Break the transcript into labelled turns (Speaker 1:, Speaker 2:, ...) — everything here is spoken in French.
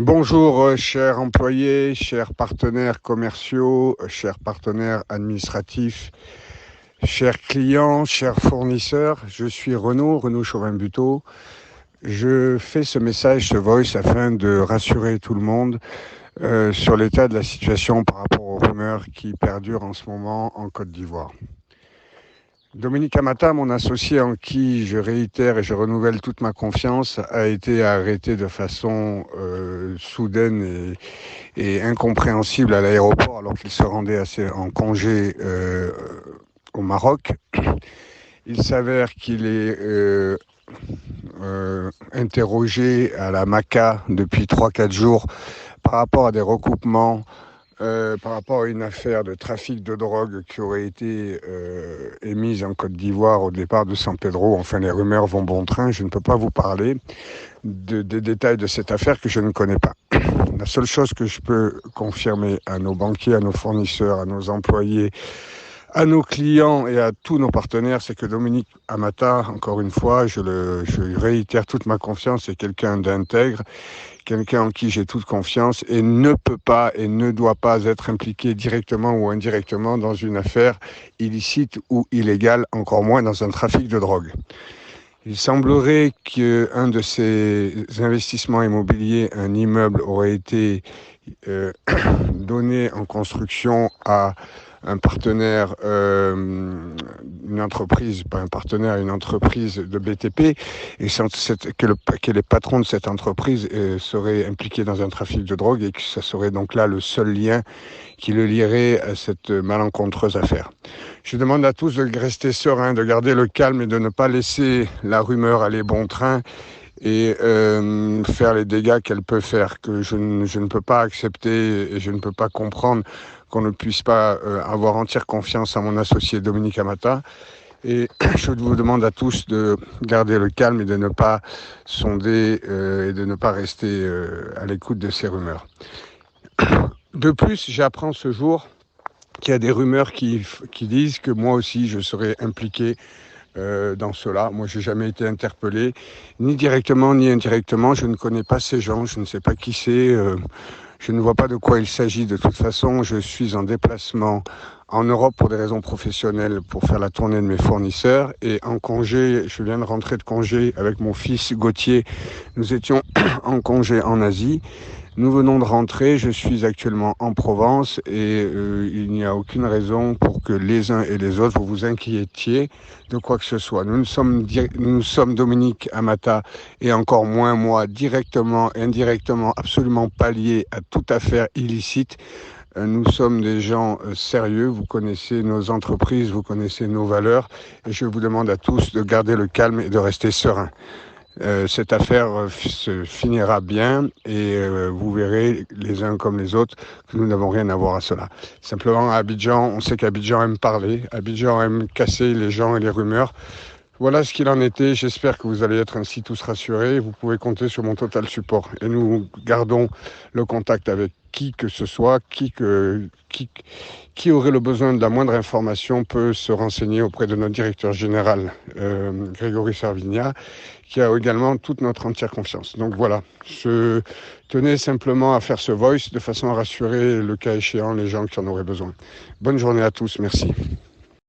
Speaker 1: Bonjour, chers employés, chers partenaires commerciaux, chers partenaires administratifs, chers clients, chers fournisseurs. Je suis Renaud Chauvin-Buteau. Je fais ce message, ce voice, afin de rassurer tout le monde sur l'état de la situation par rapport aux rumeurs qui perdurent en ce moment en Côte d'Ivoire. Dominique Amata, mon associé en qui je réitère et je renouvelle toute ma confiance, a été arrêté de façon soudaine et incompréhensible à l'aéroport alors qu'il se rendait en congé au Maroc. Il s'avère qu'il est interrogé à la MACA depuis 3-4 jours par rapport à des recoupements, par rapport à une affaire de trafic de drogue qui aurait été émise en Côte d'Ivoire au départ de San Pedro. Enfin, les rumeurs vont bon train. Je ne peux pas vous parler des détails de cette affaire que je ne connais pas. La seule chose que je peux confirmer à nos banquiers, à nos fournisseurs, à nos employés, à nos clients et à tous nos partenaires, c'est que Dominique Amata, encore une fois, je réitère toute ma confiance, c'est quelqu'un d'intègre, quelqu'un en qui j'ai toute confiance et ne peut pas et ne doit pas être impliqué directement ou indirectement dans une affaire illicite ou illégale, encore moins dans un trafic de drogue. Il semblerait qu'un de ces investissements immobiliers, un immeuble, aurait été donné en construction à un partenaire, une entreprise, pas un partenaire, une entreprise de BTP, et que les patrons de cette entreprise seraient impliqués dans un trafic de drogue et que ça serait donc là le seul lien qui le lierait à cette malencontreuse affaire. Je demande à tous de rester sereins, de garder le calme et de ne pas laisser la rumeur aller bon train et faire les dégâts qu'elle peut faire, que je ne peux pas accepter et je ne peux pas comprendre qu'on ne puisse pas avoir entière confiance à mon associé Dominique Amata. Et je vous demande à tous de garder le calme et de ne pas sonder et de ne pas rester à l'écoute de ces rumeurs. De plus, j'apprends ce jour qu'il y a des rumeurs qui disent que moi aussi je serais impliqué dans cela. Moi, j'ai jamais été interpellé, ni directement ni indirectement. Je ne connais pas ces gens, je ne sais pas qui c'est. Je ne vois pas de quoi il s'agit. De toute façon, je suis en déplacement en Europe pour des raisons professionnelles, pour faire la tournée de mes fournisseurs. Et en congé, je viens de rentrer de congé avec mon fils Gauthier. Nous étions en congé en Asie. Nous venons de rentrer, je suis actuellement en Provence et il n'y a aucune raison pour que les uns et les autres vous inquiétiez de quoi que ce soit. Nous sommes Dominique Amata et encore moins moi, directement, indirectement, absolument pas liés à toute affaire illicite. Nous sommes des gens sérieux, vous connaissez nos entreprises, vous connaissez nos valeurs et je vous demande à tous de garder le calme et de rester serein. Cette affaire se finira bien et vous verrez les uns comme les autres que nous n'avons rien à voir à cela. Simplement à Abidjan, on sait qu'Abidjan aime parler, Abidjan aime casser les gens et les rumeurs. Voilà ce qu'il en était, j'espère que vous allez être ainsi tous rassurés, vous pouvez compter sur mon total support et nous gardons le contact avec qui que ce soit, qui aurait le besoin de la moindre information peut se renseigner auprès de notre directeur général, Grégory Servigna, qui a également toute notre entière confiance. Donc voilà, je tenais simplement à faire ce voice de façon à rassurer le cas échéant les gens qui en auraient besoin. Bonne journée à tous, merci.